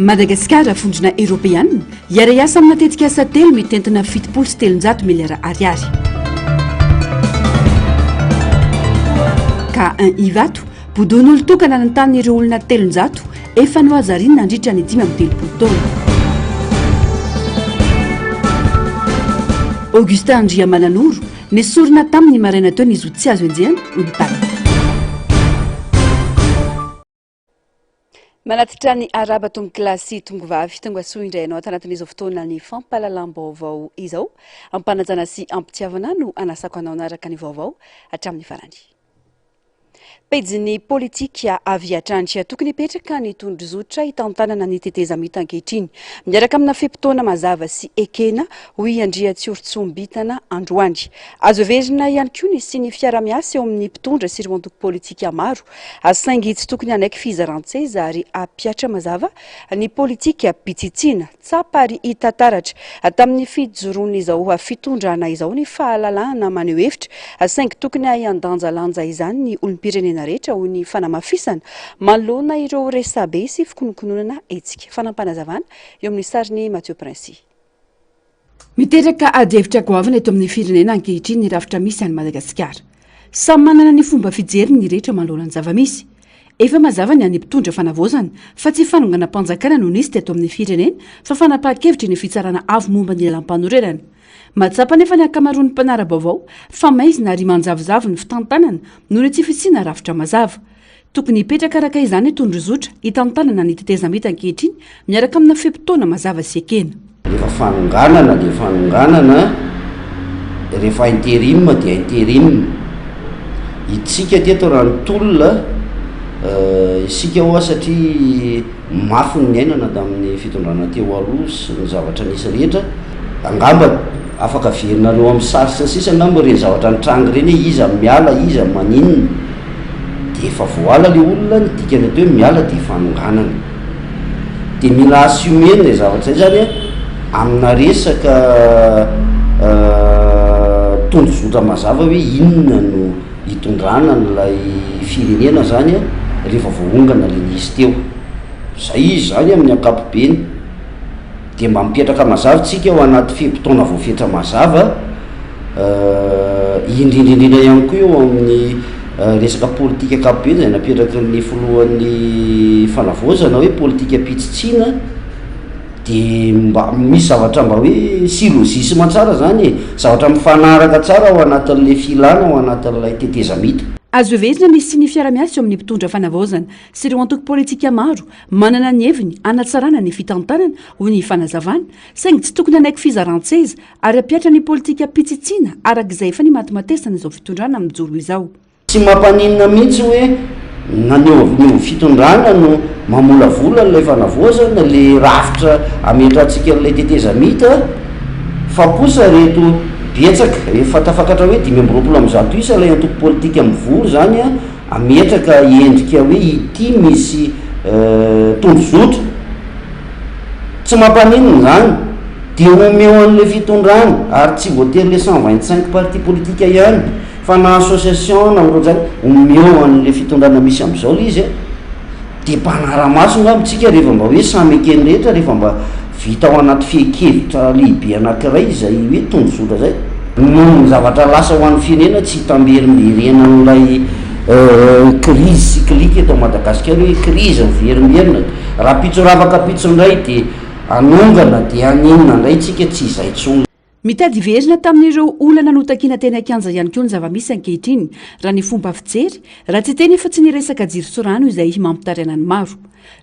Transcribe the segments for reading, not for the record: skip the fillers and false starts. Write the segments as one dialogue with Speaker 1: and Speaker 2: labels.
Speaker 1: Madagasikara fondrona Européenne iara iasa amin'ny matetika asa telo mitentina 7,7 miliara ariary. Ka 1 ivato bodon'olo tokana nantan'ireo olona 300 efa noazarina nandritra ny 5 amin'ny 10 taona. Augustin Andriamananoro nesorina tamin'ny maraina teo izy tsy azo enjehana ny tany. Manatitra ny araba tombo kilasy tongovavy tonga soa indrainao tanatin'izao fotoana ny fampahalalam-baovao izao ampanajana sy ampitiavana no anasako anao anaraka ny vaovao hatramin'ny farany. Pejiny politika avy atrantry tokony hipetraka ny tondrozotra hitantanana ny tetezamita ankehitriny miaraka amina fepitoana mazava sy ekena hoy Andriatsiorotsombitana Androany. Azo verina ihany koa ny sy ny fiara-miasa eo amin'ny mpitondra sy ireo antoko politika maro asaingy tsy tokony anaiky fizarantseza ary apiatra mazava ny politika pitsitsina tsapa ary hitataratra tamin'ny fijoroan'izao fitondrana izao ny fahalalahana maneho hevitra asaingy tokony andanjalanja izany ny olom-pirenena rehetra ho ny fanamafisana manoloana ireo resabe sy fikonokononana etsika. Fanampanazavana eo amin'ny sariny Mathieu Princy. Miteraka adihevitra goavana eto amin'ny firenena ankehitriny ny rafitra misy any Madagasikara. Samy manana ny fomba fijery ny rehetra manoloana ny zavamisy. Efa mazava ny any mpitondra fanavozana fa tsy fanongana mpanjakana no nisy teto amin'ny firenena fa fanapahan-kevitra ny fitsarana avo momba ny lalam-panorerana. Matsapa nefa ny akamaroan'ny mpanara-baovao fa maizina ary manjavozavo ny fitantanana noho ny tsy fisiana rafitra mazava. Tokony hipetraka araka izany ny tondrozotra hitantanana ny tetezamita ankehitriny miaraka amina fepitoana mazava sy ekena.
Speaker 2: Rehefa fanonganana dia fanonganana, rehefa interim dia interim. Itsika teto raha ny tolona isika hoa satria mafy ny ainana da amin'ny fitondrana teo aloha sy ny zavatra nisy rehetra angamba afaka verinareo amin'ny sarisa sisa angamba reny zavatra nitrangy reny iza miala iza maninona dia efa voala le olona ny dikany atao hoe miala dia fanonganana dia mila assumer le zavatra zay zany amina resaka tondrozotra mazava hoe inona no hitondrana n'ilay firenena zany rehefa voaongana le nisy teo zay izy zany amin'ny ankapobeny dia mba mipetraka mazava tsika ho anaty fepitoana voafetra mazava indrindrindrindra ihany koa eo amin'ny resaka politika ankapobeny zay napetraka ny filohan'ny fanavozana hoe politika pitsitsina dia mba misy zavatra mba hoe silozisma tsara zany zavatra mifanaraka tsara ao anatin'le filana ao anatin'ilay tetezamita.
Speaker 1: Azo vezina ny sy ny fiara-miasa eo amin'ny mpitondra fanavaozana sy ireo antoko politika maro manana ny heviny anatsarana ny fitantanana ho ny fanazavana saingy tsy tokony anaiky fizarantseza ary apiatra ny politika pitsitsina arak'izay efa ny matimatesana izao fitondrana amin'ny joro izao.
Speaker 2: Tsy mampaninina mihitsy hoe naneo fitondrana no mamolavola n'ilay fanavaozana le rafitra ametratsika n'ilay tetezamita fa kosa reto betsaka efa tafakatra hoe 520 isa ilay antoko politika mivory zany ametraka endrika hoe ity misy tondrozotra tsy mampanino zany dia omeo an'le fitondrana ary tsy voatery le 125 parti politika ihany fa na association na oro zany omeo an'le fitondrana misy am'izao le izy dia mpanara-maso ngambitsika rehefa mba hoe samy ekeny rehetra rehefa mba vita ao anaty fehikevitra lehibe anankiray zay hoe tondrozotra zay no zavatra lasa ho an'ny firenena tsy hitamberimberena n'ilay crise cyclique eto Madagasikara hoe crise miverimberina raha pitsoravaka pitsondray dia anongana dia aninona indray tsika tsy izay tsony.
Speaker 1: Mitady verina tamin'ireo olana notakina tena kianja ihany koa ny zavamisy ankehitriny raha ny fomba fijery raha tsy teny efa tsy ny resaka jiro sorano izay mampitariana ny maro.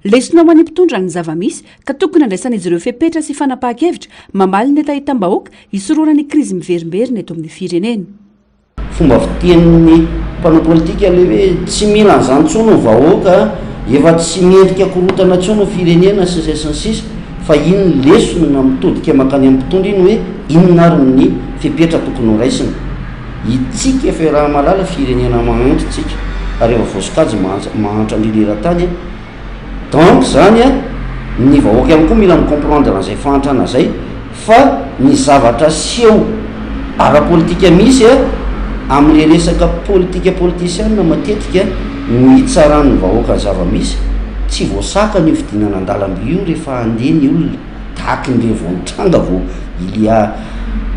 Speaker 1: Lesona ho an'ny mpitondra ny zavamisy ka tokony andraisana izy ireo fepetra sy fanapahan-kevitra mamaly ny etahitam-bahoaka hisoroana ny krizy miverimberina eto amin'ny firenena.
Speaker 2: Fomba fitenin'ny mpanao politika le hoe tsy mila an'izany tsony ho vahoaka efa tsy mendrika korotana tsony ho firenena sisa sy ny sisa fa iny lesona mitodika makany amin'ny mpitondra iny hoe inona ary ny fepetra tokony ho raisina. Itsika efa raha malala firenena mahantra tsika ary efa voasokajy mahantra lilera-tany donc zany ny vahoaka ihany koa mila micomprendre an'izay fahantrana zay fa ny zavatra seho ara-politika misy amin'le resaka politika politicienne matetika no hitsaran'ny vahoaka zava-misy tsy voasaka ny fidinana an-dalambe io rehefa andeha ny olona tahaky nyle voanitranga vo ilia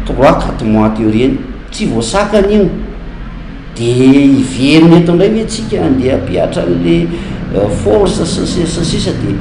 Speaker 2: 3-4 mois teo reny tsy voasakany io de iveriny eto indray hoe tsika andeha ampiatra an'le force sisa de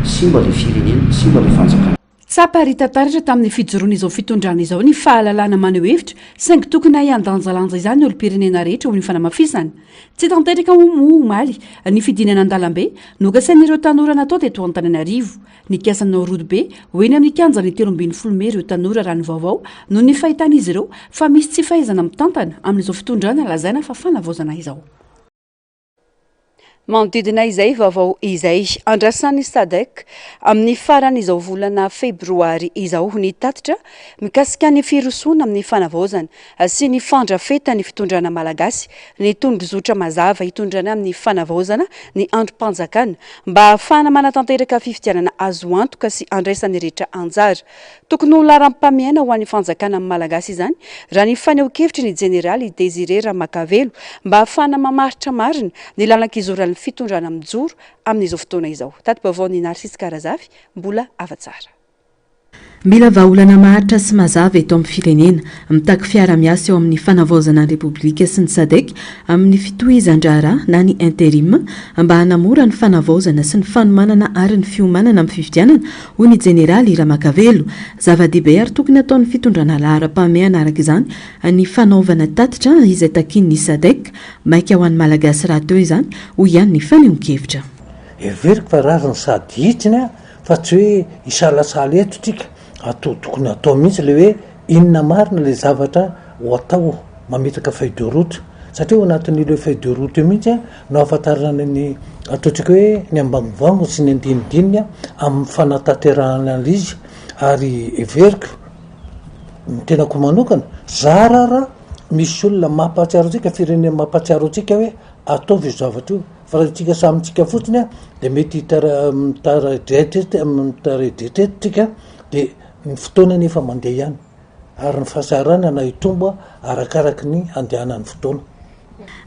Speaker 2: simba le firenena simba le fanjakana
Speaker 1: tsaparitataratra tamin'ny fijoroana izao fitondrana izao ny fahalalana maneho hevitra saingy tokony ahian-danjalanja izany olo-pirenena rehetra ho ny fanamafisany tsy tanteraka mo maly ny fidinana an-dalambe nokasain'ireo tanora natao teto Antananarivo ny kiasanao rodobe hoeny amin'ny kanjany 13 Mey ireo tanora raha ny vaovao no ny fahitan'izy ireo fa misy tsy fahaizana mitantana amin'izao fitondrana lazaina fa fanavaozana izao. Manodidina izay vaovao izay andrasan'ny SADC amin'ny farany izao volana febroary izao ny tatitra mikasika ny firosoana amin'ny fanavaozana sy ny fandrafeta ny fitondrana malagasy ny tondrozotra mazava hitondrana amin'ny fanavaozana ny androm-panjakana mba ahafahana manatanteraka fifidianana azo antoka sy andraisan'ny rehetra anjara tokony ho laram-pamiaina ho an'ny fanjakana amin'ny malagasy izany raha ny faneho-kevitry ny jeneraly Désiré Ramakavelo mba ahafahana mamaritra marina ny lalan-kizorany fitondrana mijoro amin'izao fotoana izao. Tato-baovao ny Narsisy Karazafy mbola avatsara.
Speaker 3: Mila vahaolana maharitra sy mazava eto amin'ny firenena mitaky fiara-miasa eo amin'ny fanavaozana ny Repoblika sy ny SADC amin'ny fitohizan-draharaha na ny intérim mba hanamora ny fanavaozana sy ny fanomanana ary ny fiomanana amin'ny fifidianana hoy ny jeneraly Ramakavelo. Zava-dehibe ary tokony ataon'ny fitondrana laharam-pahamehana araka izany ny fanaovana tatitra izay takin'ny SADC maika ho an'ny malagasy raha teo izany hoy ihany ny fanehoan-kevitra.
Speaker 4: Everiko fa razany sady hitsiny fa tsy hoe isalasala eto tsika tokony atao mihitsy le hoe inona marina le zavatra ho atao mametaka feuille de route satria ho anatin'ile feuille de route io mihitsy no ahafantarana ny ataontsika hoe ny ambanivango sy ny andinidininy amin'ny fanatanterahana an'izy ary everiko ny tenako manokana zarara misy olona mampahatsiaro antsika firenena mampahatsiaro antsika hoe ataovy io zavatra io fa raha tsika samyntsika fotsiny de mety mitaredretretsika de ny fotoana nefa mandeha ihany ary ny fahasarana na hitombo arakaraky ny andehanan'ny fotoana.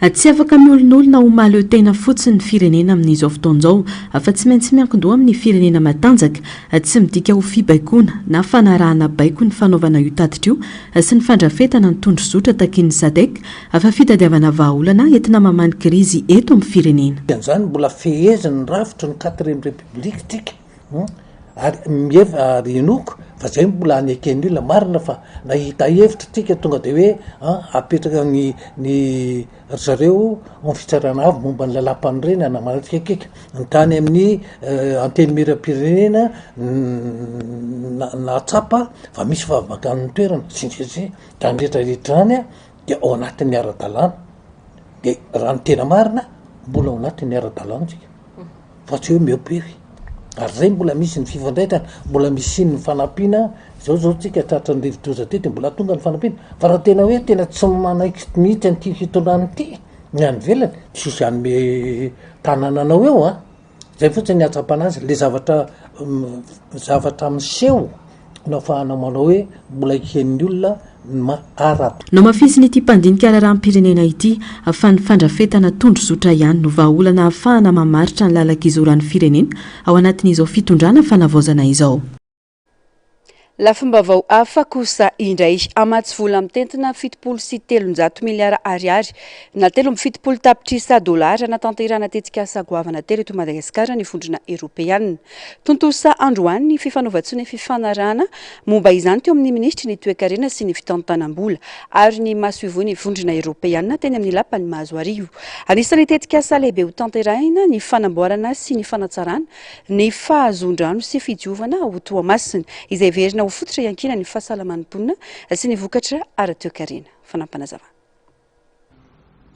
Speaker 3: Tsy afaka miolon'olona ho maleo tena fotsiny ny firenena amin'izao fotoan'izao afa tsy maintsy miankin-doha amin'ny firenena matanjaka tsy midika ho fibaikona na fanarahana baiko ny fanaovana io tatitra io sy ny fandrafetana ny tondrozotra takin'ny SADC afa fitadiavana vahaolana entina mamany krizy eto amin'ny firenena.
Speaker 4: Izany mbola feheziny rafitra ny 4e République tsika ary mieva ary enoko fa zay mbola anekeny olona marina fa nahita hevitra tsika tonga de hoe apetraka ny zareo amin'ny fitsarana avy momba ny lalampany reny anamalatsika akeka ny tany amin'ny anteny miram-pirenena natsapa fa misy fahavakan'ny toerana sy tany rehetrarehetrany de ao anatin'ny ara-dalàna de raha ny tena marina mbola ao anatin'ny ara-dalàna tsika fa tsy hoe miopery ary zay mbola misy ny fifandraitana mbola misy ny fanampiana zao tsika tratra ny rivotroza tety mbola tonga ny fanampiana fa raha tena hoe tena tsy manaiky mihitsy an'ity fitondrany ity ny any velany tsisy anyme tanananao eo zay fotsiny ny atsapana azy le zavatra miseho no afahanao manao hoe mbola iken'ny olona
Speaker 3: no mafisy ity mpandinika raharam-pirenena ity fa ny fandrafetana tondrozotra ihany no vahaolana ahafahana mamaritra ny lalak'izoran'ny firenena ao anatin'izao fitondrana fanavaozana izao.
Speaker 1: Lafombavao hafa kosa indray amatsy vola mitentina 703 miliara ariary na 7 tapitrisa dolara natanterana tetika sagoavana telo eto Madagasikara ny fondrona Européenne. Tontosa androany ny fifanovatsony fifanarana momba izany teo amin'ny ministry ny toe-karena sy ny fitantanam-bola ary ny mahasoivony ny fondrona Européenne teny amin'ny lapany mahazo arivo. Anisan'ny tetika sa lehibe ho tanterahina ny fanamboarana sy ny fanatsarana ny fahazondrano sy fidiovana ho Toamasina izay verina fototra iankina ny fahasalaman'ny mponina sy ny vokatra ara-toe-karena. Fanampanazava.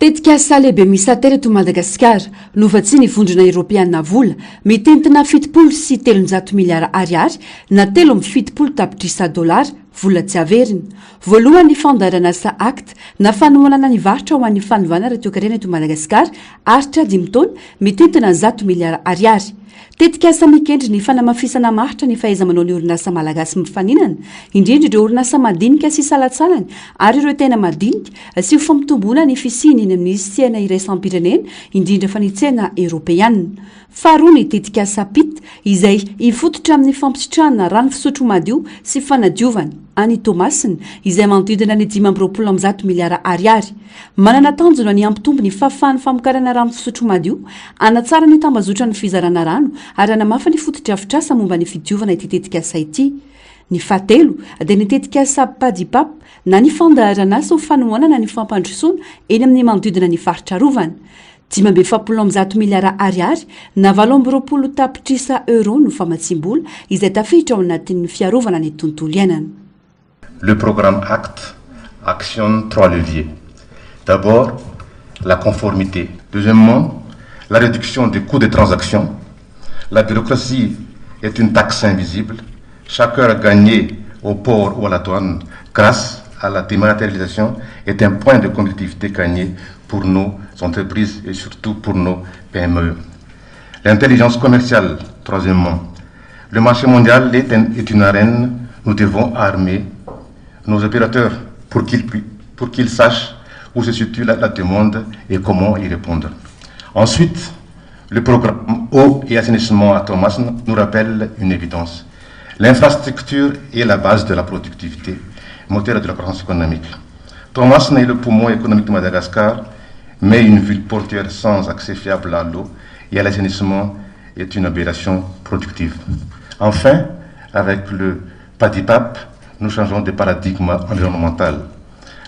Speaker 1: Tetika sa lehibe misy telo eto Madagasikara novatsy ny vondrona Européenne vola mitentina 703 miliara ariary na 7 tapitrisa dolara vola tsy averina voalohany ny fandarana asa acte na fanomanana ny varitra ho an'ny fanovana radio-karena eto Madagasikara aritra 5 taona mitentina 100 miliara ariary. Tetika asa mikendry ny fanamafisana maritra ny fahaiza-manao ny orinasa malagasy mifaninana, indrindra ireo orinasa madinika sy salatsalany ary ireo tena madinika sy ho fampitomboana ny fisiny eny amin'ny tsena iraisam-pirenena indrindra fa ny tsena eropeanina. Faharoa ny tetika asa pit izay ifototra amin'ny fampitsitrahana rano fisotro madio sy fanadiovana any Tomasina izay manodidina ny 520 miliara ariary. Manana tanjona ny ampitombo ny fahafahan'ny famokarana rano fisotro madio, anatsara ny tambazotra ny fizarana rano ary anamafy ny fotodrafitrasa momba ny fidiovana ity tetika asa ity. Ny fahatelo dia ny tetika asa padipap na ny fandaharana asa ho fanohanana na ny fampandrosoana eny amin'ny manodidina ny faritra rovana. 570 miliara ariary na 820 tapitrisa euro no famatsim-bola izay tafiditra ao anatin'ny fiarovana ny tontolo iainana.
Speaker 5: Le programme ACT actionne 3 leviers. D'abord, la conformité. Deuxièmement, la réduction des coûts des transactions. La bureaucratie est une taxe invisible. Chaque heure gagnée au port ou à la douane grâce à la dématérialisation est un point de compétitivité gagné pour nos entreprises et surtout pour nos PME. L'intelligence commerciale, troisièmement. Le marché mondial est une arène. Nous devons armer nos opérateurs pour qu'ils sachent où se situe la demande et comment y répondre. Ensuite, le programme eau et assainissement à Tomasina nous rappelle une évidence. L'infrastructure est la base de la productivité, moteur de la croissance économique. Tomasina est le poumon économique de Madagascar, mais une ville portuaire sans accès fiable à l'eau et à l'assainissement est une aberration productive. Enfin, avec le PADIPAP, nous changeons de paradigme environnemental.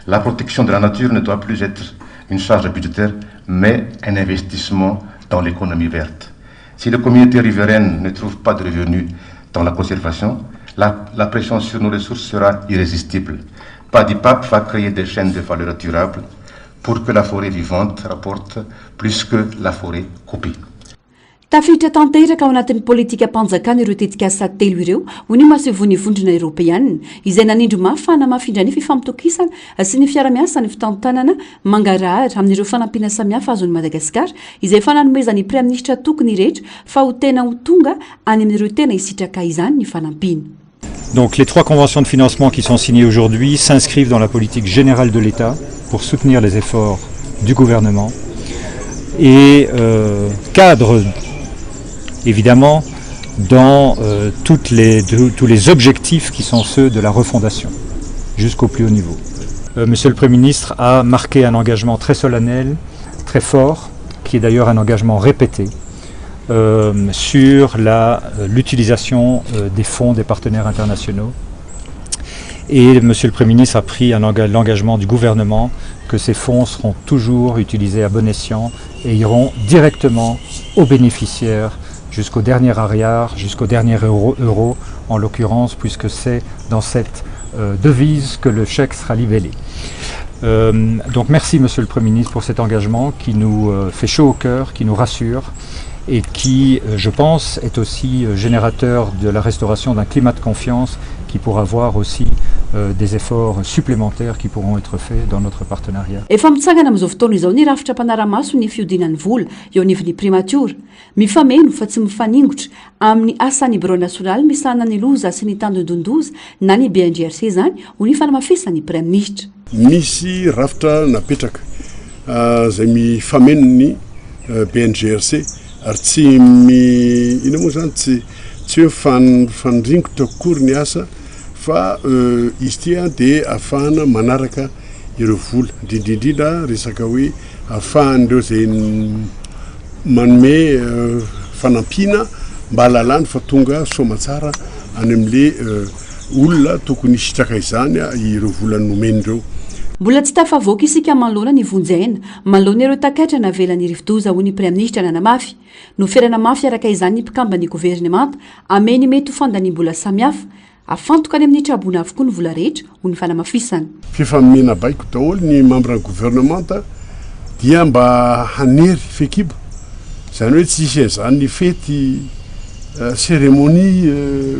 Speaker 5: La protection de la nature ne doit plus être une charge budgétaire, mais un investissement dans l'économie verte. Si les communautés riveraines ne trouvent pas de revenus dans la conservation, la pression sur nos ressources sera irrésistible. PADIPAP va créer des chaînes de valeur durables pour que la forêt vivante rapporte plus que la forêt coupée.
Speaker 1: Tafiditra tanteraka ao anatin'ny politika mpanjakana ireo tetika asa telo ireo ho ny masevony vondrona eropeanina izay nanindro mafana mafindra ny fifampitokisana sy ny fiara-miasa ny fitantanana mangarahara amin'ireo fanampiana samihafa azon'ny Madagasikara izay fananomezany Prime Ministra tokony rehetra fa ho tena ho tonga any amin'ireo tena hisitraka izany ny fanampiana.
Speaker 6: Donc les 3 conventions de financement qui sont signées aujourd'hui s'inscrivent dans la politique générale de l'État pour soutenir les efforts du gouvernement et cadrent évidemment dans tous les objectifs qui sont ceux de la refondation jusqu'au plus haut niveau. Monsieur le Premier ministre a marqué un engagement très solennel, très fort, qui est d'ailleurs un engagement répété sur l'utilisation des fonds des partenaires internationaux. Et Monsieur le Premier ministre a pris l'engagement du gouvernement que ces fonds seront toujours utilisés à bon escient et iront directement aux bénéficiaires jusqu'au dernier arrière, jusqu'au dernier euro en l'occurrence, puisque c'est dans cette devise que le chèque sera libellé. Donc merci Monsieur le Premier ministre pour cet engagement qui nous fait chaud au cœur, qui nous rassure et qui, je pense, est aussi générateur de la restauration d'un climat de confiance qui pourra avoir aussi des efforts supplémentaires qui pourront être faits dans notre partenariat.
Speaker 1: Efa mitsangana amin'izao fotoana izao ny rafitra mpanara-maso ny fiodinan'ny vola eo anivon'ny primature. Mifameno fa tsy mifaningotra amin'ny asan'ny bureau national misahana ny loza sy ny tandondondoza na ny BNGRC zany ho ny fanamafisany Prime Ministre.
Speaker 7: Misy rafitra napetraka zay mifameno ny BNGRC ary tsy ina moa zany tsy hoe fanringotra kory ny asa fa izy ity dia ahafahana manaraka ireo vola indrindrindrindra resaka hoe ahafahan'ireo zay manome fanampiana mba halalany fa tonga somatsara any amin'le olona tokony sitraka izany ireo vola nomen'ireo.
Speaker 1: Mbola tsy tafavoaka isika manoloana ny vonjaina manoloana ireo takaitra navelan'ny rivodoza ho ny Prime Ministra nanamafy. No ferana mafy araka izany ny mpikambany gouvernemanta ameny mety ho fandaniam-bola samihafa afantoka any amin'ny trabona avokoa ny vola rehetra ho ny fanamafisana.
Speaker 7: Fifamena baiko daholo ny membre gouvernemanta dia mba hanery fekibo zany hoe tsisy an'izany ny fety cérémonie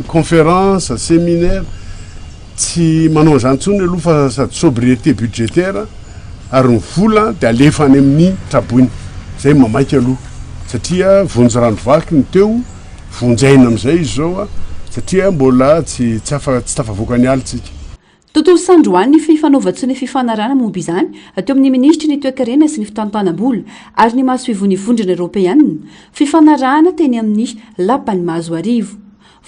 Speaker 7: conférence séminaire tsy manao zany ntsony aloha fa sady sobriété budgétaire ary ny vola de alefa any amin'ny traboiny zay mamaika aloha satria vonjy ranovaky ny teo vonjaina am'izay izy zao a satria mbola tsy tafavoaka ny alitsika
Speaker 1: tontolo sandroany ny fifanaovatsy ny fifanarana momba izany ateo amin'ny ministry ny toekarena sy ny fitantanam-bola ary ny maso ivony vondrana eropeanina fifanarahana teny amin'ny lapany mahazo arivo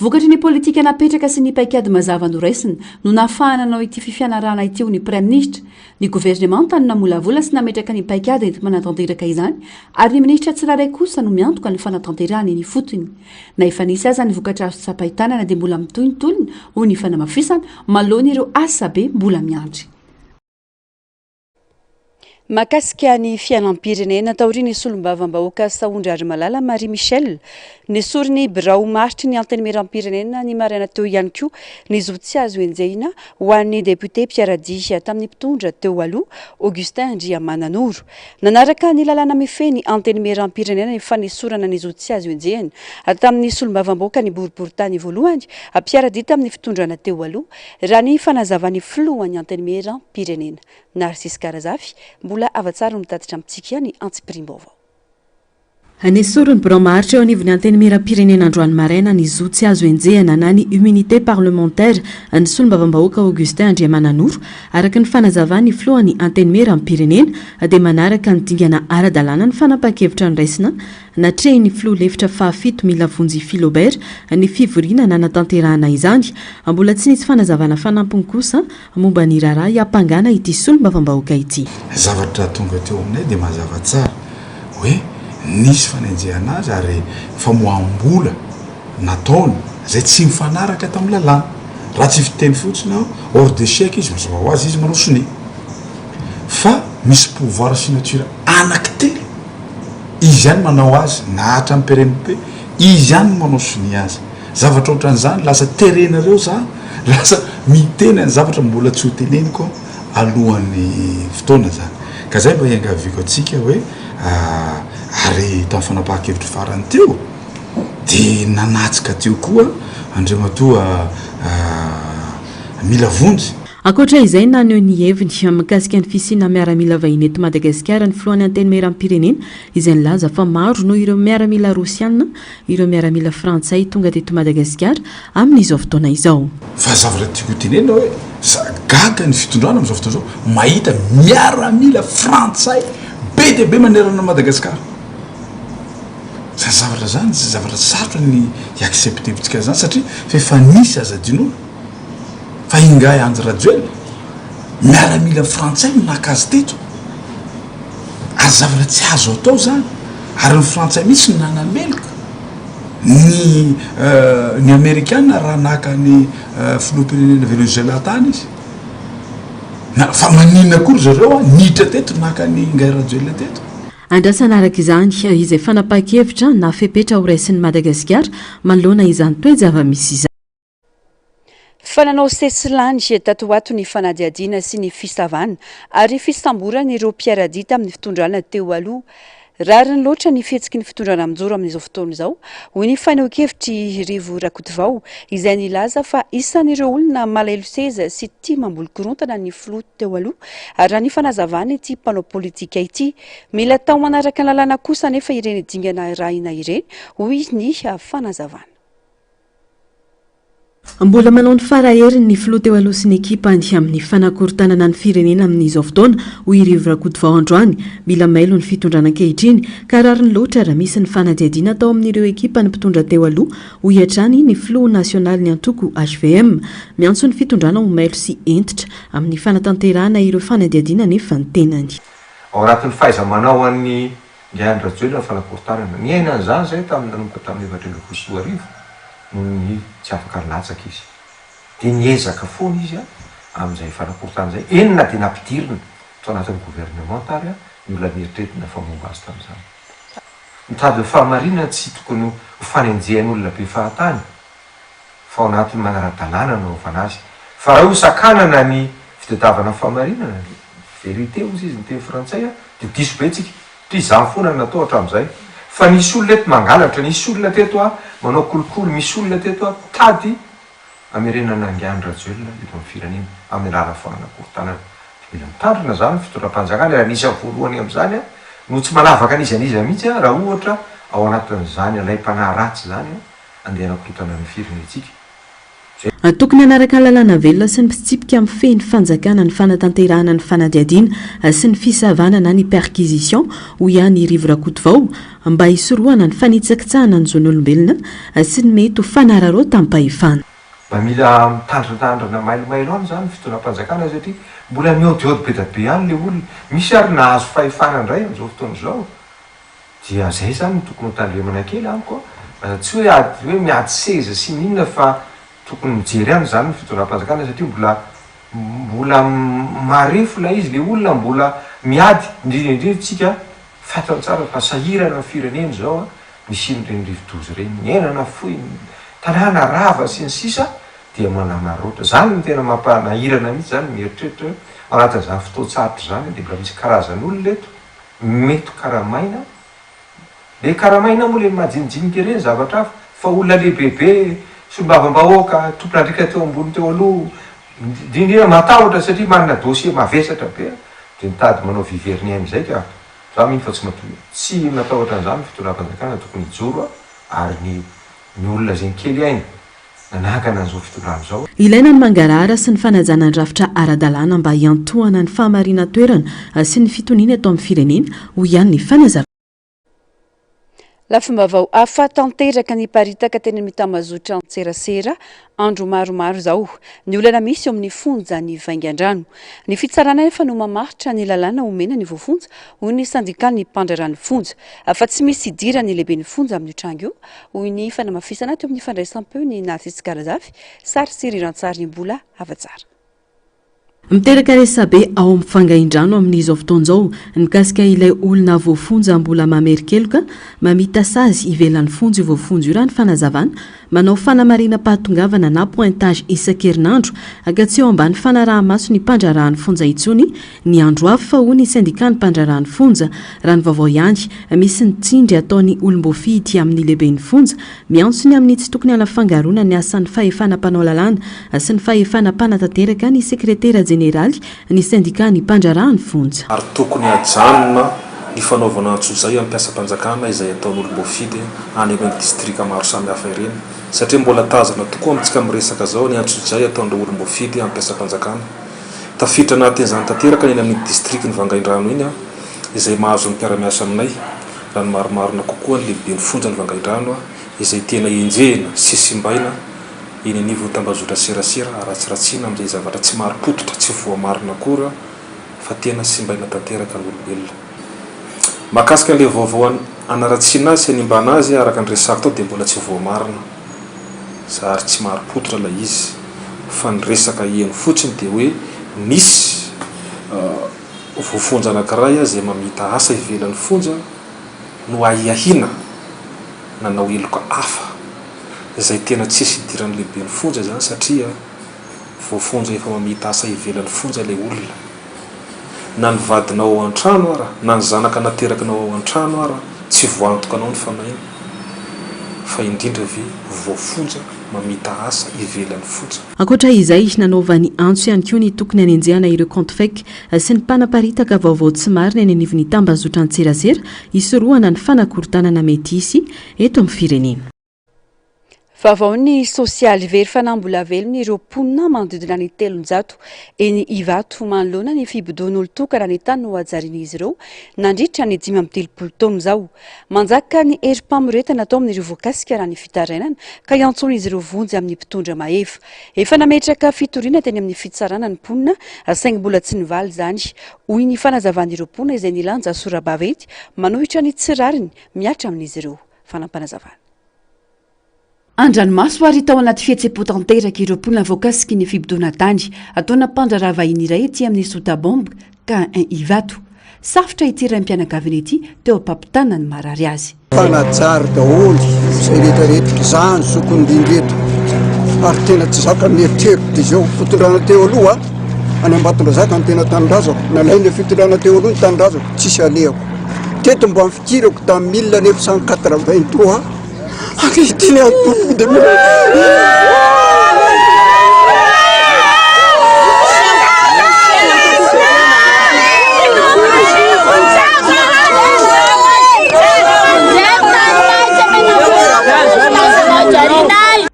Speaker 1: vokatry ny politika napetraka sy ny paikady mazava noraisina no nafahananao ity fifianarana ity ny prime ministre ny gouvernement tany namolavola sy nametraka ny paikady enti manatanteraka izany ary ny ministra tsiraray kosa no miantoka ny fanatanterahany ny fotony na efa nisy aza ny vokatra azo tsapahitanana dia mbola mitoyntolony hoy ny fanamafisana malohany ireo asa be mbola miandry makasika ny fianam-pirenena taoriany solombavam-bahoaka saondry ary malala Marie Michel nesoriny birao maritry ny antenemeram-pirenena ny maraina teo ihany koa ny zo tsy azo enjehina ho an'ny député Piaradia tamin'ny mpitondra teo aloha Augustin Andriamananoro nanaraka ny lalàna mifeny antenemeram-pirenena efa nesorana ny zo tsy azo enjehina tamin'ny solombavam-bahoaka ny boriboritany voalohany Piaradia tamin'ny fitondrana teo aloha raha ny fanazavany filohan'ny antenemeram-pirenena Narcisse Karazafy mbola avatsara no mitatitra amintsika ny antsipirim-baovao
Speaker 3: nesoriny birao maharitra eo anivony antenemeram-pirenena androany maraina ny zo tsy azo enjehana na ny immunité parlementaire ny solombavam-bahoaka Augustin Andriamananoro araka ny fanazavany filohany antenemeram-pirenena dia manaraka ny dingana ara-dalàna ny fanapa-kevitra ny raisina natrehiny filoha lefitra fahafito mila vonjy Philobert ny fivoriana nanatanterahana izany mbola tsy nisy fanazavana fanampiny kosa momba ny raharaha hiampangana ity solombavam-bahoaka ity
Speaker 8: zavatra tonga teo aminay dia mazava tsara hoe nisy fanenjehana azy ary famoam-bola nataony zay tsy mifanaraka tamin'ny lalàna raha tsy fiteny fotsiny aho hors d'échec izy mazava ho azy izy manao soni fa misy pouvoir signature anankitelo izy ihany manao azy nahatra amin'ny PRMP izy ihany manao soni azy zavatra ohatran'izany lasa terenareo za lasa miteny ny zavatra mbola tsy ho teneniko alohan'ny fotoana zany ka zay mba hiangaviko atsika hoe ary tamin'ny fanapahan-kevitra farany teo dia nanatsika teo koa andriamatoa mila vonjy
Speaker 3: ankoatra izay naneo ny heviny mikasika ny fisina miaramila vahiny eto Madagasikara ny filohan'ny antenemeram-pirenena izay nilaza fa maro no ireo miaramila rosiana ireo miaramila frantsay tonga teto Madagasikara amin'izao fotoana izao
Speaker 8: fa zavatra tiako tenena hoe gaga ny fitondrana amin'izao fotoana izao mahita miaramila frantsay be dia be manerana Madagasikara zany zavatra zany sy zavatra sarotra ny acceptevitsika zany satria fa efa nisy azadin'olo fa ingay Andy Rajoelina miaramila frantsay minakazy teto ary zavatra tsy azo atao zany ary ny frantsay mihitsy nanameloka ny amerikana raha naka ny filoham-pirenena Venezuela tany izy fa maninona kory zareo niditra teto naka ny ingay Rajoelina teto
Speaker 3: andrasana araka izany izay fanapahan-kevitra na fepetra ho raisin'ny Madagasikara manoloana izany toe-java-misy izany
Speaker 1: fananao sesilany tatoato ny fanadiadiana sy ny fisavana ary fisamborana ireo Piaradia tamin'ny fitondrana teo aloha rariny loatra ny fihetsiky ny fitondrana amin'izao amin'izao fotoana izao hoy ny faneho-kevitry Rivo Rakotovao izay nilaza fa isan'ireo olona malahelo seza sy tia mambolokorontana ny filoha teo aloha ary raha ny fanazavana ity mpanao politika ity mila tao manaraka ny lalàna kosa nefa ireny dingana rahina ireny hoy ny fanazavana
Speaker 3: mbola manao ny faraherin'ny ny filoha teo aloha sy ny ekipa ny amin'ny fanakorontanana ny firenena amin'izao fotoana hoy Rivo Rakotovao androany mila mailo ny fitondrana ankehitriny ka rariny loatra raha misy ny fanadiadiana atao amin'ireo ekipa ny mpitondra teo aloha ho hiatrany ny filoha nasionaly ny antoko HVM miantso ny fitondrana ho mailo sy entitra amin'ny fanatanterahana ireo fanadiadiana nefa ny tenany
Speaker 9: ao anatin'ny fahaiza-manao an'ny Andry Rajoelina ny fanakorontanana ny ainan'izany zay tamin'ny efatra ambin'ny folo arivo no ny tsy afaka latsaka izy dia niezaka foana izy amin'izay fanakorontanana zay enina dia nampidirina tao anatin'ny gouvernemental ny olona mieritrretina fa momba azy tamin'izany mitady fahamarinana tsy tokony ho fanenjehan'olona be fahatany fa ao anatin'ny manara-dalàna no anaovana azy fa raha hosakanana ny fitadiavana fahamarinana vérité ozy izy ny teny frantsay dia diso be tsika toy izany foana natao hatramin'izay fa nisy olona eto mangalatra nisy olona teto manao kolokolo misy olona teto tady amerenana angiandrajoelona eto amin'ny firenena amin'ny rara fananakorontanana mila mitandrina zany fitondram-panjakana raha nisy voalohany am'izany a no tsy manavaka anizy aniza mihitsy a raha ohatra ao anatin'izany alay mpanahy ratsy zany a andeha anakorotana ny firenetsika.
Speaker 3: Tokony anaraka lalàna velona sy ny pitsipika amin'ny feny fanjakana ny fanatanterahana ny fanadiadiana sy ny fisavanana ny perquisition ho ihany rivo rakoto vao mba hisorohana ny fanitsakitsahana ny zon'olombelona sy ny mety ho fanararao tamin'ny pahefana.
Speaker 9: Mba mila mitandrintandrina mailomailo any zany fitondram-panjakana satria mbola miodiody be da be any le olona misy ary nahazo fahefana indray am'izao fotoana izao dia zay zany ny tokony ho tandremana kely amiko tsy hoe miady seza sy ninona fa tokony mijery any zany ny fitondram-panjakana satria mbola marefo la izy le olona mbola miady indrindrindritsika fatany tsara fa sahirana ny firenena zao a misy ireny rivo-dozy reny miainana foy tanàna rava sy ny sisa dia mananarota zany ny tena mampanahirana mihitsy zany mieritreritra hoe anatin'izany fotoan-tsarotry zany dia mbola misy karazan'olona eto mety karamaina le karamaina moa le majinijinika reny zavatra hafa fa olona lehibebe sombavambahoaka tomponandrika teo ambony teo aloha indrindrina matahotra satria manana dossier mavesatra be dia mitady manao viverny am'izay ka za mino fa tsy matahotra an'izany fitondram-panjakana tokony hijoro ary ny olona zay kely aina nanahakana an'izao fitondrano zao.
Speaker 3: Ilaina ny mangarahara sy ny fanajana ny rafitra ara-dalàna mba hiantohana ny fahamarina toerana sy ny fitoniana eto amin'ny firenena ho ihany ny fanazavana.
Speaker 1: Lafombavao afa tanteraka ny paritaka teny mitamazotra antserasera andro maromaro zao ny olana misy eo amin'ny fonja ny vaingan-drano ny fitsarana efa no mamaritra ny lalàna omena ny voafonja hoy ny sandika ny mpandrarany fonja fa tsy misy idira ny lehibe ny fonja amin'ny trango io hoy ny fanamafisana teo amin'ny fandraisam-peo ny Narcisse Karazafy sary siriran-tsary ny mbola avatsara.
Speaker 3: Miteraka resabe ao amin'ny fangain-drano amin'izao fotoan'izao mikasika ilay olona voafonja mbola mamerikeloka mamita sazy ivelan'ny fonja io voafonja io raha ny fanazavana manao fanamarina pahatongavana na pointage isan-kerinandro aka tsy eo ambany fanaraha-maso ny mpandrarahan'ny fonja intsony ny andro avy fa hoy ny sindika ny mpandrarahan'ny fonja raha ny vaovao ihany misy ny tsindry ataony olom-boafidy amin'ny lehiben'ny fonja miantsony amin'ny tsy tokony hanafangarona ny asan'ny fahefana mpanao lalàna sy ny fahefana mpanatanteraka ny sekretera jeneraly ny sindika ny mpandrarahan'ny fonja.
Speaker 10: Ary tokony hajanona ny fanaovana antsozay ampiasa-panjakana izay ataon'olom-boafidy any amin'ny distrika maro samihafa ireny satria mbola tazana tokoa amintsika miresaka zao ny antsozay ataon'ireo olom-boafidy ampiasa-panjakana tafiditra anatin'izany tanteraka ny amin'ny distriky ny vangain-drano iny izay mahazo ny mpiara-miasa aminay raha ny maromarona kokoa ny lehibe ny fonja ny vangain-drano izay tena enjehina sy simbaina iny anivo tambazotra serasera aratsiratsina amin'izay zavatra tsy maro-pototra tsy voamarina akory fa tena simbaina tanteraka ny olombelona. Makasika le vaovao anaratsiana azy sy animbana azy araka ny resaka tao dia mbola tsy voamarina sary tsy maro-pototra la izy fa ny resaka eny fotsiny dia hoe nisy voafonja anankiray izay mamita asa ivelan'ny fonja no ahiahina nanao eloka hafa izay tena tsisy idiran'ny lehibe ny fonja zany satria voafonja efa mamita asa ivelan'ny fonja le olona na ny vadinao ao an-trano ara na ny zanaka naterakanao ao an-trano ara tsy voantokanao ny fanainy fa indrindra ve voafonja mamita asa ivelan'ny fonja.
Speaker 3: Ankoatra izay nanaovany antso ihany koa ny tokony hanenjehana ireo compte fake sy ny mpanaparitaka vaovao tsy marina eny anivon'ny tambazotra antserasera hisorohana ny fanakorontanana mety hisy eto amin'ny firenena.
Speaker 1: Vaovao ny sosialy very fanambola velona ireo mponina manodidina ny 300 eny Ivato manoloana ny fibodoan'olo tokana ny tany no hajarin'izy ireo nandritra ny 5 taona izao. Manjaka ny herim-pamoretana atao amin'ireo voakasika raha ny fitarainana ka iantson'izy ireo vonjy amin'ny mpitondra mahefa. Efa nametraka fitoriana teny amin'ny fitsarana ny mponina saingy mbola tsy nivaly izany. Hoy ny fanazavan'ireo mponina izay nilanja sora-baventy manohitra ny tsirariny miatra amin'izy ireo. Fanampanazavana. Andranomaso ary tao anaty fihetsepo tanteraka ireo mponina voakasiky ny fibodoana tany ataona mpandraraha vahiny iray ety amin'ny sotabomba ka Ivato. Safotra ity raim-pianakaviana ity teo ampampitana ny marary azy.
Speaker 11: Fanajary daholo izay rehetrarehetra izany sokony indrindreto ary tena tsy zaka mieritreritry dia izao fitondrana teo aloha any Ambatondrazaka ny tena tanindrazako nalainy fitondrana teo aloha ny tanindrazako tsisy alehako teto mbo amin'ny fikirako tamin'ny 1983 ankehitriny atoko dia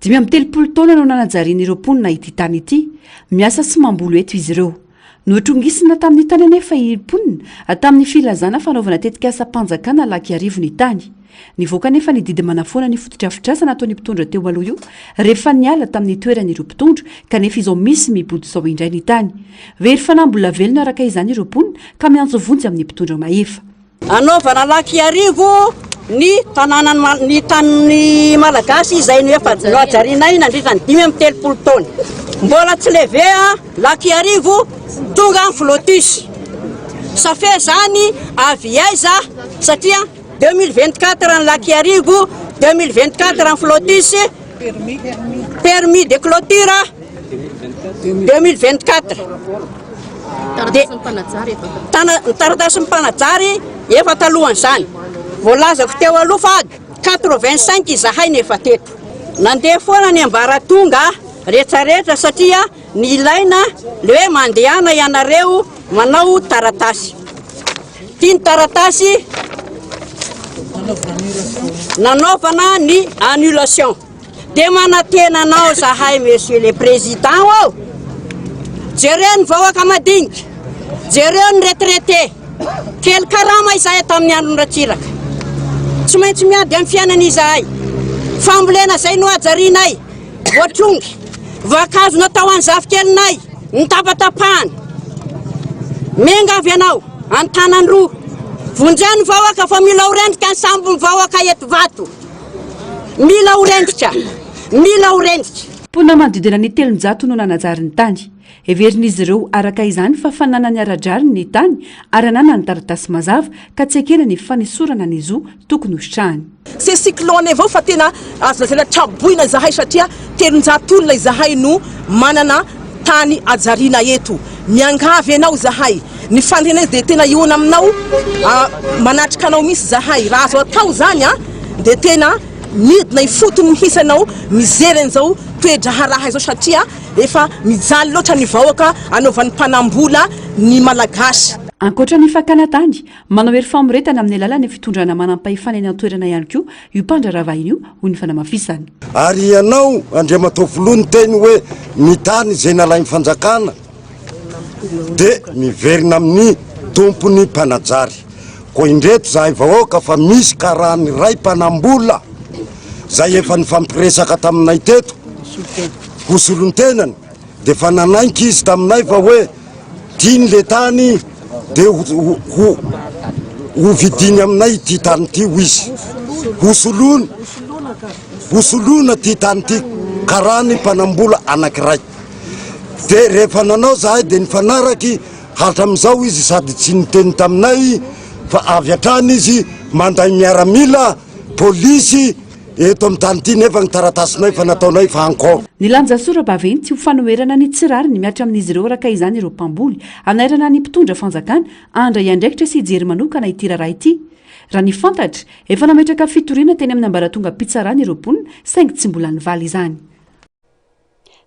Speaker 1: dimy amby telopolo taona no nanajarian'ireo mponina ity tany ity miasa sy mamboly eto izy ireo noatrongisina tamin'ny tany anefa imponina tamin'ny filazana fanaovana tetika asa mpanjakana laky arivo ny tany nivoaka nefa ny didy manafoana ny fotodrafitrasa nataony mpitondra teo aloha io rehefa niala tamin'ny toeran'ireo mpitondra kanefa izao misy mibody zao indray ny tany very fanambola velona araka izany ireo mponina ka miantso vonjy amin'ny mpitondra maefa
Speaker 12: anaovana laky arivo ny tanàna ny tanin'ny malagasy izay ny efa noajarinay nandritra ny 5 amby telopolo taona mbola tsy levea laky arivo tonga amin'ny flotus safe zany avy aiza satria 2024 ny laky arivo 2024 en flotus permis de clôture 2024 taratasy mpanajary efa talohan'izany voalazako teo aloha fa 85 izahay nefa teto nandeha foana ny ambaratonga rehetrarehetra satria ny ilaina le hoe mandehana ianareo manao taratasy tiany taratasy nanaovana ny annulation de manatenanao zahay monsieur le président o jereo ny vahoaka madinika jereo ny retraité kely karama izahay tamin'ny andro ratsiraka tsy maintsy miady amin'ny fiainana izahay fambolena zay no ajarinay voatrongy vakazo natao an'zafikely ny tapatapahana mengavy anao antanandroa vonjany vahoaka fa mila orendrika ny sambo mivahoaka eto vato mila orendrika
Speaker 1: mponina manodidina ny 300 no nanajary ny tany everin'izy ireo araka izany fa fanana ny aradrary ny tany ary anana ny taratasy mazava ka tsy ekena ny fanesorana ny zo tokony hositrahany
Speaker 13: se cyclone avao fa tena azo lazaina traboina izahay satria 300 olona izahay no manana tany ajarina eto miangavy anao izahay ny fandrena de tena iona aminao manatrika anao misy izahay raha azo atao zany de tena midina ifotony mihisanao mizery an'izao toedraharaha izao satria efa mijaly loatra ny vahoaka anaovan'ny mpanambola ny malagasy
Speaker 1: ankoatra ny fakana tany manao hery famoretana amin'ny alalan'ny fitondrana manampahefana eny an-toerana ihany koa io mpandraravahiny io hoy ny fanamafisana
Speaker 14: ary ianao andriamatao volohany teny hoe mitany zay nalainy fanjakana de miverina amin'ny tompony mpanajary ko indreto zahay vahoaka fa misy karaha ny ray mpanambola zay efa nifampiresaka taminay teto hosolon-tenany de fa nanaiky izy taminay fa hoe tiany le tany de ho vidiny aminay ity tany ty ho izy hosolona ty tany ty karany mpanambola anakiray de rehefa nanao zahay de nifanaraky hatram'izao izy sady tsy niteny taminay fa avy atrany izy manday miaramila polisy eto amin'ny tany ty nefa ny taratasinay fa nataonay fa encore
Speaker 1: ny lanjasora baveny tsy ho fanoherana ny tsirary ny miatra amin'izy ireo raka izany ireo mpamboly anairana ny mpitondra fanjakana andray andraikitra sy ijery manokana ity raharaha ity raha ny fantatra efa nametraka fitoriana teny amin'ny ambaratonga mpitsarany ireo mponina saingy tsy mbola nivaly izany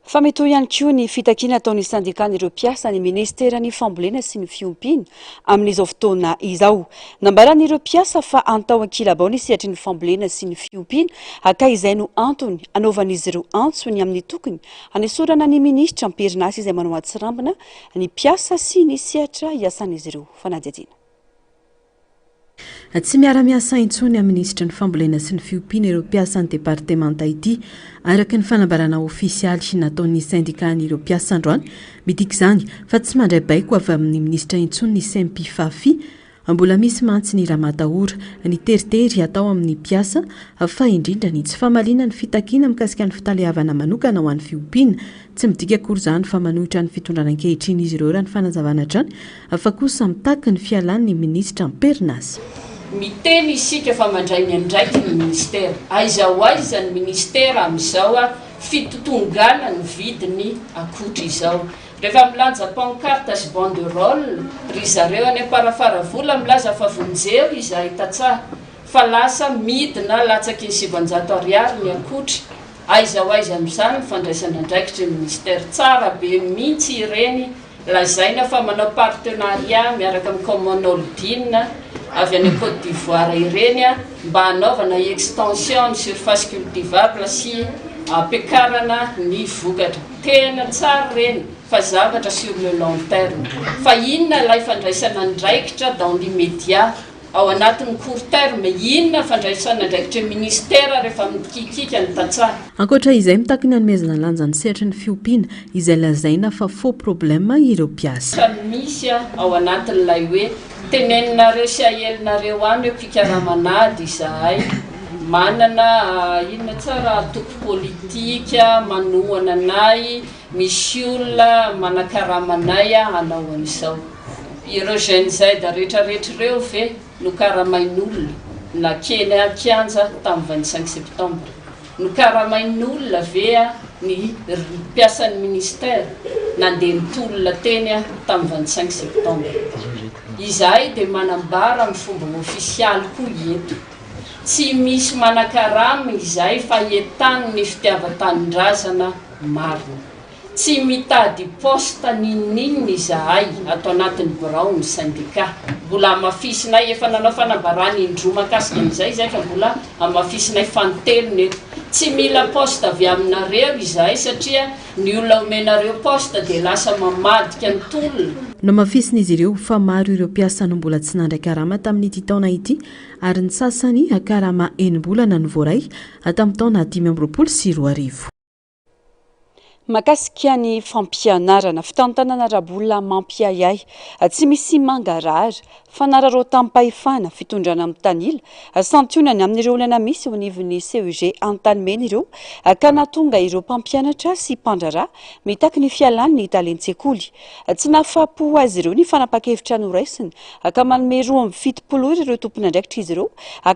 Speaker 1: fa mety ho ihany koa ny fitakiana ataon'ny syndikan'ireo mpiasa ny ministerany fambolena sy ny fiompiana amin'izao fotoana izao nambaran'ireo mpiasa fa antao ankilabao ny sihatry ny fambolena sy ny fiompiana aka izay no antony anaovan'izy ireo antsony amin'ny tokony hanesorana ny ministra amperinasa izay manao atsirambina ny mpiasa sy ny sihatra iasan'izy ireo fanadihadiana
Speaker 3: tsy miara-miasa intsony amin'ny ministra ny fambolena sy ny fiompiana ireo mpiasa ny departemanta ity araka ny fanambarana ofisialy nataon'ny syndikan'ireo mpiasa androany midika izany fa tsy mandray baiko avy amin'ny ministra intsony ny sempifafi mbola misy mantsy ny ramatahora ny teritery atao amin'ny mpiasa fa indrindra ny tsy famalina ny fitakiana mikasika ny fitalehavana manokana ho an'ny fiompiana tsy midika akory izany fa manohitra ny fitondrana ankehitriny izy ireo raha ny fanazavana hatrany fa kosa mitaky ny fialan'ny ministra amperinasa
Speaker 15: miteny isika fa mandray miandraiky ny ministera aiza ho aiza ny ministera amin'izao fitotongana ny vidiny akotra izao rehefa milanja pancarte sy banderole ry zareo any am-parafaravola milaza fa vonjeo izahay tatsaha fa lasa midina latsaky ny 700 ariary ny akotra aiza ho aiza amin'izany fandraisana andraikitry ny ministera tsara be mihitsy ireny lazaina fa manao partenariat miaraka amin'ny commonaldine avy any Côte d'Ivoire ireny a mba hanaovana extension ny surface cultivable sy ampiakarana ny vokatra tena tsara reny fa zavatra sur le long terme fa inona ilay fandraisana ndraikitra dans l'immédiat ao anatin'ny court terme inona fandraisana ndraikitra ministère rehefa mikikika ny tantsaha.
Speaker 3: Ankoatra izay mitaky ny hanomezana lanja ny sehatry ny fiompiana izay lazaina fa faux problème ireo mpiasa.
Speaker 15: Misy ao anatin'ilay hoe teneninareo sy ahelinareo any hoe mpikaramanady izahay manana inona tsara atoko politika manohana anay misy olona manakaramanay hanao an'izao ireo jeune zay da rehetrarehetra reo ve no karamain'olona na kely akianja tamin'ny 25 septembre no karamain'olona ve ny mpiasan'ny ministère nandeha nitolona teny tamin'ny 25 septembre izahay dia manambara amin'ny fomba ofisialy koa eto tsy misy manakarama izahay fa entany ny fitiavan-tanindrazana marina tsy mitady posta ninninny izahay atao anatin'ny birao ny syndicat mbola amafisinay efa nanao fanambarany indroma kasika an'izay izay fa mbola amafisinay fantelony eto tsy mila posta avy aminareo izahay satria ny olona omenareo posta dia lasa mamadika ny tolona.
Speaker 3: No mafisina izy ireo fa maro ireo mpiasa no mbola tsy nandray karama tamin'ity taona ity ary ny sasany akarama enim-bolana ny voaray tamin'ny taona 2024.
Speaker 1: Makasika ny fampianarana fitantanana rabolona mampiayay tsy misy mangarara fanararo tampahifana fitondrana amin'ny tanila santionany amin'ireo olana misy onivon'ny CEG Antanimena ireo ka natonga ireo mpampianatra sy mpandrara mitaky ny fialany ny talentsekoly tsy nafapo azy ireo ny fanapakevitra noraisiny ka manome roa amby fitopolo ireo tompon'andraikitra izy ireo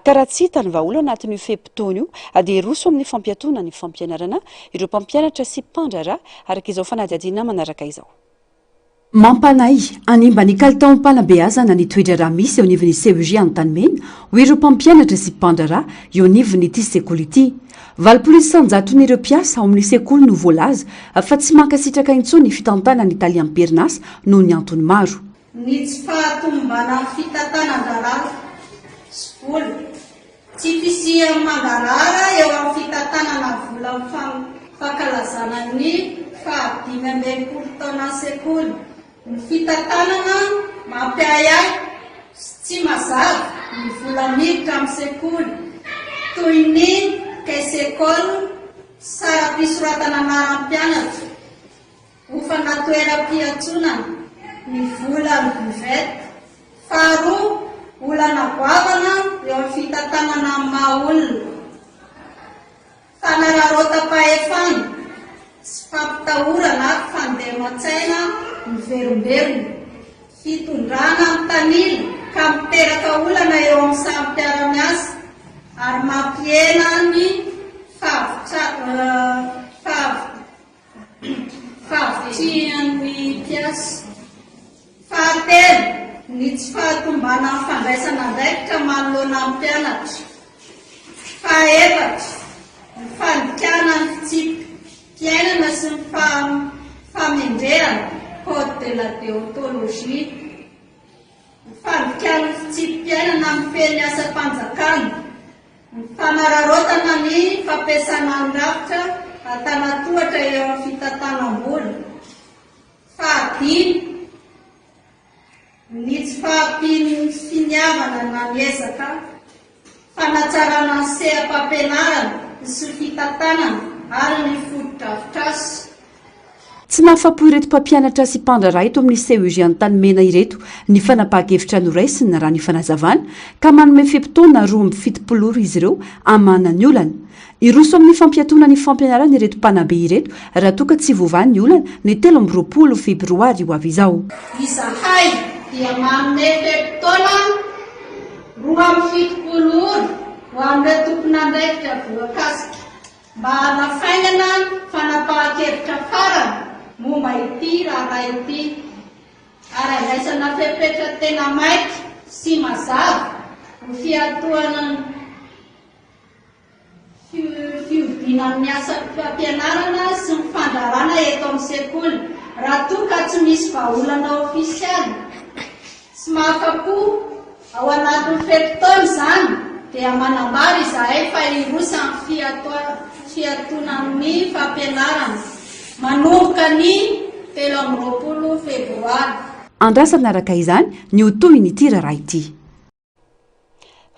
Speaker 1: karaha tsy hitany vahaolo anatin'ny fepitony io dia roso amin'ny fampiatona ny fampianarana ireo mpampianatra sy mpandrara araka izao fanadihadiana manaraka izao. Mampanay animba ny kalitao mpanabeazana ny toetra raha misy eo nivon'ny CEG Antanimena ho ireo mpampianatra sy mpandrara eo nivon'ny ity sekoly ity. 900 n'ireo mpiasa ao amin'ny sekoly no voalaza fa tsy mankasitraka intsony ny fitantana ny Italia Perinasa noho ny antony maro.
Speaker 16: Ny tsy fahatombana fitantanan-drarara sekoly tsy fisia mangarara eo amin'ny fitantanana vola fankalazana ny 5 taona sekoly. Ny fitantanana mampiayay tsy mazava ny vola miditra amin'ny sekoly toy ny kesekoly sara mpisoratana anaram-pianatra ho fanatoeram-piantsonana ny vola ny buvette faharoa olana goavana eo amin'ny fitantanana maha-olona fanararota-pahefana sy fampitahorana fandeha man-tsaina ny verimberina fitondrana amin'ny tanila ka miteraka olana eo amin'ny samy mpiara-miasa ary mampiena ny fahavitian'ny mpiasa. Fahatelo ny tsy fahatombana amin'ny fandraisana andraikitra manoloana amin'ny mpianatra. Fahaefatra ny fandikana ny fitsipim-piainana sy ny famendrehana code de la déontologie. Ny fandikana ny fitsipim-piainana amin'ny feny asa-panjakana. Ny fanararotana ny fampiasana ny rafitra atanatohatra eo amin'ny fitantanam-bola. Fahadimy ny tsy finiavana na miezaka fanatsarana ny seha-pampianarana sy fitantanana ary ny fotodrafitrasa.
Speaker 1: Tsy mahafapo ireto mpampianatra sy mpandrara eto amin'ny CEG Antanimena ireto ny fanapahan-kevitra noraisina raha ny fanazavana ka manome fepitona 27 izy ireo amanany olana. Iroso amin'ny fampiatona ny fampianarana ireto mpanabe ireto raha toka tsy vovany ny olana ny 13 febroary ho avy izao.
Speaker 16: Izahay dia manome fepitona 27 ho amin'ireo tompon'andraikitra voakasika mba hanafaingana fanapahan-kevitra farany momba ity raha ity ary andraisana fepetra tena maiky sy mazava ho fiatohana fiodina amin'ny asa fampianarana sy ny fandrarana eto amin'ny sekoly raha toa ka tsy misy vahaolana ofisialy. Tsy mahafapo ao anatin'ny fetitaona izany dia manambara izahay fa irosa amin'ny fiatonan'ny fampianarana manomboka ny 20 febroary.
Speaker 1: Andrasana araka izany ny otohiny ity raharaha ity.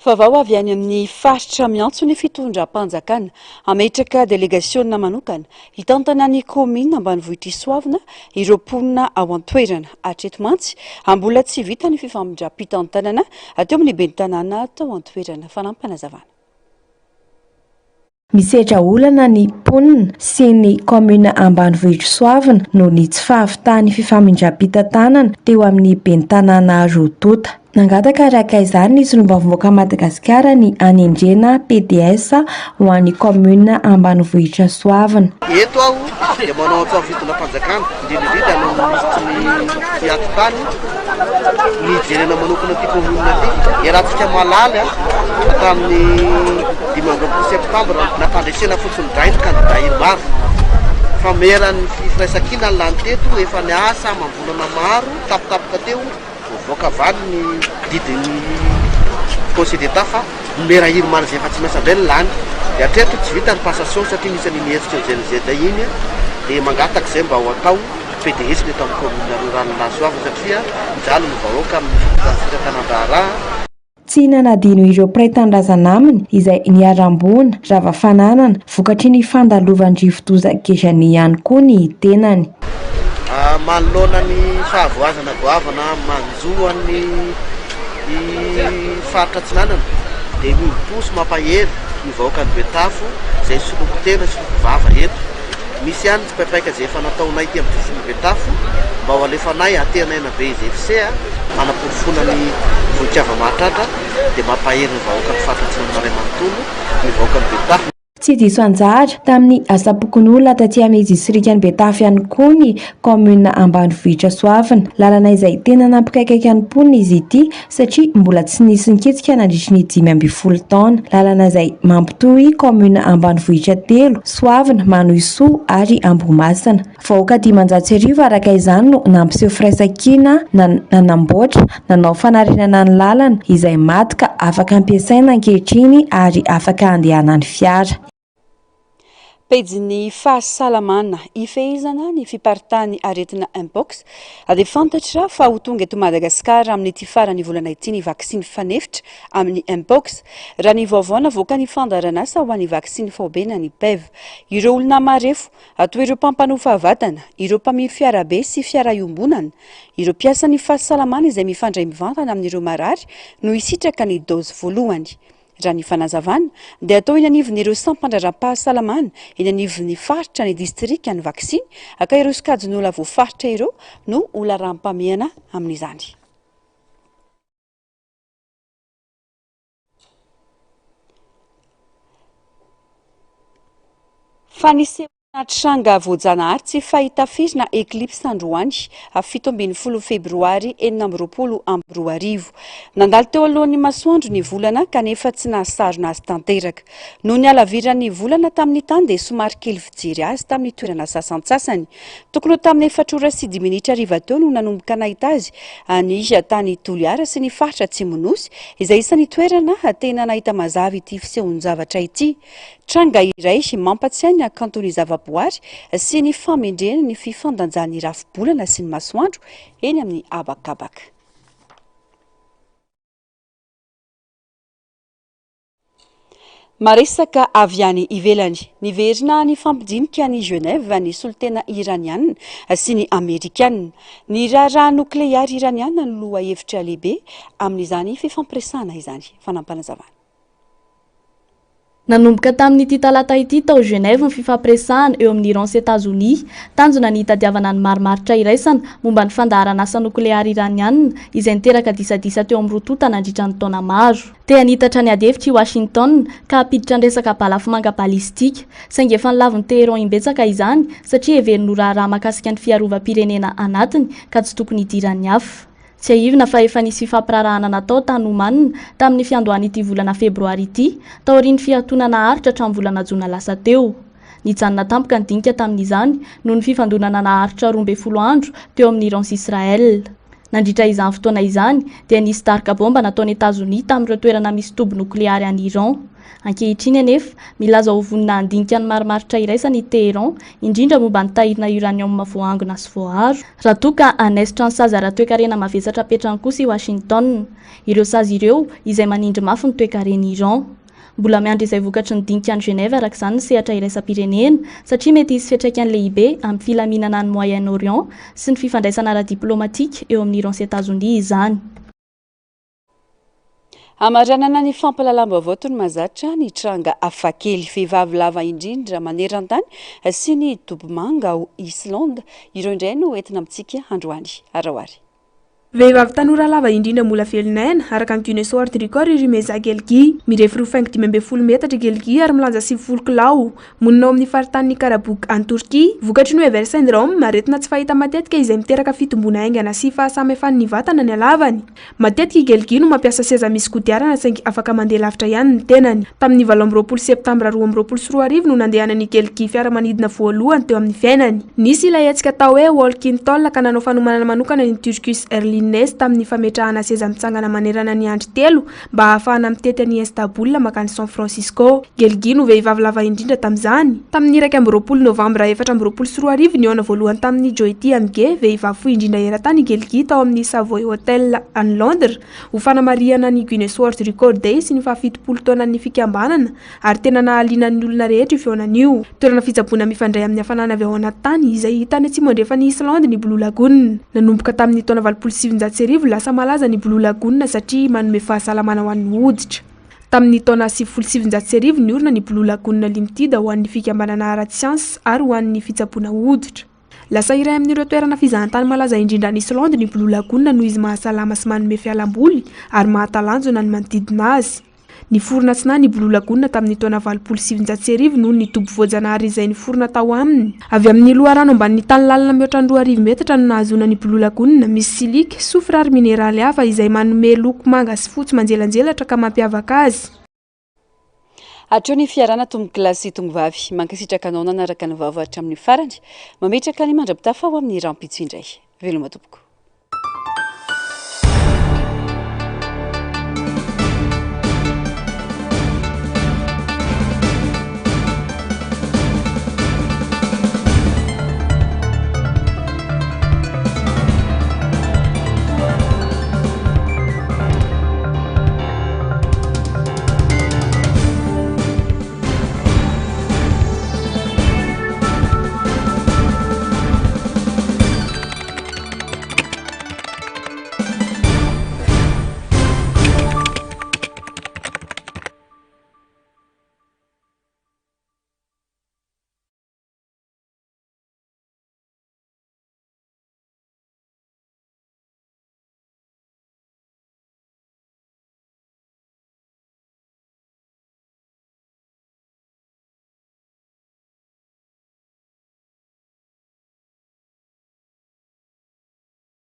Speaker 1: Vaovao avy any amin'ny faritra miantso ny fitondram-panjakana ametraka delegasiona manokana hitantana ny komina ambanivohitra Soavina ireo mponina ao an-toerana hatreto mantsy ambola tsy vita ny fifamindram-pitantanana ateo amin'ny ben'ny tanàna tao an-toerana fanampanazavana.
Speaker 17: Misedra olana ny mponina sy ny komina ambanivohitra Soavina no ny tsy fahavitany fifamindram-pitantanana teo amin'ny ben'ny tanàna Rotota. Nangataka araka izany ny solombavamboaka Madagasikara ny anendrena PDS ho an'ny komina ambanivohitra Soavina.
Speaker 18: Eto aho dia manao ampifampitonam-panjakana indrindrindrindra amin'ny fiatotany ny jerena manokana ty komina ty iarahantsika malala tamin'ny 15 septambra nampandresena fotsiny drainy kandida Irmar fa meran'ny firaisan-kina ny lany teto efa niasa mambolana maro tapotapoka teo voaka valy ny didiny conseil d'état fa mera Irmar zay efa tsy miasa indray ny lany dia hatreto tsy vita ny passation satria nisy ny mihetsika jelzeda iny dia mangataka izay mba ho atao PDS ny eto amin'ny komina rurale la Soavina satria mijaly ny vahoaka amin'ny fitantanam-baharaha.
Speaker 17: Tsy nanadino ireo mpiray-tanindrazana aminy izay niarambona ravafananana vokatry ny fandalovan-drivo-doza Gezany ihany koa ny tenany.
Speaker 18: Manoloana ny fahavoazana goavana manjoany faritra Atsinanana dia miposy mampahery ny vahoaka ny Betafo izay soloko tena soloko vava eto. Misy ihany tsy paipaika izay efa nataonay ty amin'ny fofony Betafo mba ho alefanay atenay na VZFC manamporofona ny voninkazo mahatratra dia mampahery ny vahoaka ny faritra Atsinanana ray manontolo ny vahoaka ny Betafo.
Speaker 17: Tsy diso anjara tamin'ny asapokon'olona taty Amezisirikany Betafo ihany koa ny komina ambanivohitra Soavina. Lalana izay tena nampikaikaika ny mponina izy ity satria mbola tsy nisy niketsika nandritry ny 15 taona. Lalana izay mampitohy komina ambanivohitra telo Soavina, Manoisoa ary Ambohimasina. Vahoaka 500 araka izany no nampiseho firaisan-kina nanamboatra nanao fanarenana ny lalana izay maty ka afaka ampiasaina ankehitriny ary afaka andehanan'ny fiara.
Speaker 1: Pejiny fahasalamana ifehezana ny fiparitany aretina Mpox dia fantatra fa ho tonga eto Madagasikara amin'ny ity farany volana ity ny vaksiny fanefitra amin'ny Mpox raha ny vaovao navoaka ny fandaranasa ho an'ny vaksiny fahobena ny PEV. Ireo olona marefo atao ireo mpampanofa vatana, ireo mpamily fiarabe sy fiaraiombonana, ireo mpiasa ny fahasalamana izay mifandray mivantana amin'ireo marary no hisitraka ny dozy voalohany. Raha ny fanazavana dia atao eny anivon'ireo sampandraram-pahasalamana eny anivon'ny faritra ny distrika ny vaksiny aka ireo sokajin'olona voafaritra ireo no olona rahampamehana amin'izany. Fanisehona tranga voajanahary tsy fahita firy na eklipsy androany 17 febroary 2020 nandalo teo alohan'ny masoandro ny volana kanefa tsy nahasarona azy tanteraka. Noho ny alaviran'ny volana tamin'ny tany dia somary kely fijery azy tamin'ny toerana sasantsasany. Tokony tamin'ny 4:10 minitra ariva teo no nanomboka nahita azy any tany Toliara sy ny faritra Tsimonosy izay isan'ny toerana tena nahita mazava ity fisehon-javatra ity. Tranga iray mampatsiahy ny akantony zavaboary sy ny famendrena ny fifandanjany rafi-bolana sy ny masoandro eny amin'ny abakabaka. Maresaka avy any ivelany niverina ny fampidinika ny Genève ny solotena iranianina sy ny amerikanina. Ny raharaha nokleary iranianina no loha hevitra lehibe amin'izany fifampiresahana izany. Fanampanazavana.
Speaker 19: Nanomboka tamin'ity talata ity tao Genève ny fifampiresahana eo amin'ny Iran sy États-Unis tanjona ny hitadiavana ny marimaritra iraisana momba ny fandaharan'asa nokleary iranianina izay niteraka disadisa teo amin'ny Rotota nandritra ny taona maro. Te hanitatra ny adefitra i Washington ka hampiditra ny resaka balafomanga balistika saingy efa nilavy ny Teheran imbetsaka izany satria heveriny ho raharaha mahakasika ny fiarovam-pirenena anatiny ka tsy tokony hidirany hafa. Tsy ahivina fa efa nisy fifampirarahana natao tany Omanina tamin'ny fiandohan'ity volana febroary ity taorian'ny fiatonana haritra hatramin'ny volana jona lasa teo. Nijanona tampoka ny dinika tamin'izany noho ny fifandonana naharitra 12 andro teo amin'ny Iran sy Israel. nandritra izany fotoana izany dia nisy darika bomba nataon'ny États-Unis tamin'ireo toerana misy toby nokleary any Iran. Ankehitriny anefa milaza ho vonina handinika ny marimaritra iraisany Teheran indrindra momba ny tahirana uranium voangona sy voaharo raha toa ka hanesitra ny sazy ara-toekarena mavesatra petrany kosa i Washington. Ireo sazy ireo izay manindry mafy ny toekareny Iran. Mbola miandry izay vokatry ny dinika ny Genève araka izany ny sehatra iraisam-pirenena satria mety hisy fiantraikany lehibe amin'ny filaminana ny Moyen-Orient sy ny fifandraisana ara-diplomatika eo amin'ny Iran sy États-Unis izany.
Speaker 1: Amaranana ny fampalalam-baovao toy ny mahazatra ny tranga hafakely vehivavy lava indrindra maneran-tany sy ny dobomanga ao Islande ireo indray no entina amintsika androany arahoary.
Speaker 20: Vehivavy tanora lava indrindra mbola velon'aina araka ny Guinness World Record Rimeza Gelgi mirefy 5 metatra Gelgi ary milanja 9 kilao monina ao amin'ny faritany Karabuk any Turquie vokatry ny Weber syndrome aretina tsy fahita matetika izay miteraka fitombona aingana sy fahasamefan'ny vatana ny halavany. Matetika Gelgi no mampiasa seza misy kodiarana saingy afaka mandeha lavitra ihany ny tenany. Tamin'ny 7 septambra 2024 no nandehanan'ny Gelgi fiaramanidina voalohany teo amin'ny fiainany. Nisy ilay hetsika tao hoe Walking Tall ka nanao fanomanana manokana ny Turkish Airlines tamin'ny fametrahana seza mitsangana manerana ny andro 3 mba ahafahana mitety any Istanbul makany San Francisco. Gelgi no vehivavy lava indrindra tamin'izany. Tamin'ny 1 Novambra 2024 ny ona voalohany tamin'ny Joyty Amge vehivavy fohy indrindra eran-tany Gelgi tao amin'ny Savoy Hotel any Londres ho fanamariana ny Guinness World Record Day sy ny 70 taona ny fikambanana ary tena nahaliana ny olona rehetra io feonan'io. Toerana fitsaboana mifandray amin'ny hafanana avy ao anaty tany izay hitany atsimo andrefa ny Islande ny Blue Lagoon. Nanomboka tamin'ny taona 7 lasa malaza ny Blue Lagoon satria manome fahasalamana ho an'ny hoditra. Tamin'ny taona 7 ny orina ny Blue Lagoon Limited ho an'ny fikambanana ara-tsiansy ary ho an'ny fitsaboana hoditra. Lasa iray amin'ireo toerana fizahantany malaza indrindra ny Islande ny Blue Lagoon noho izy mahasalama sy manome fialamboly ary mahatalanjona ny manodidina azy. Ny forona tsina ny Blue Lagoon tamin'ny taona 7 noho ny tobo voajanahary izay ny forona tao aminy. Avy amin'ny loharano ambanin'ny tany lalina mihoatra ny 2 metatra no nahazona ny Blue Lagoon misy silika, soufre ary mineraly hafa izay manome loko manga sy fotsy manjelanjelatra ka mampiavaka azy.
Speaker 1: Hatreo ny fiarana tombo glasy tongovavy mankasitraka anao nanaraka ny vaovao hatramin'ny farany mametraka ny mandrapitafa ao amin'ny rampitso indray. Veloma tompoko.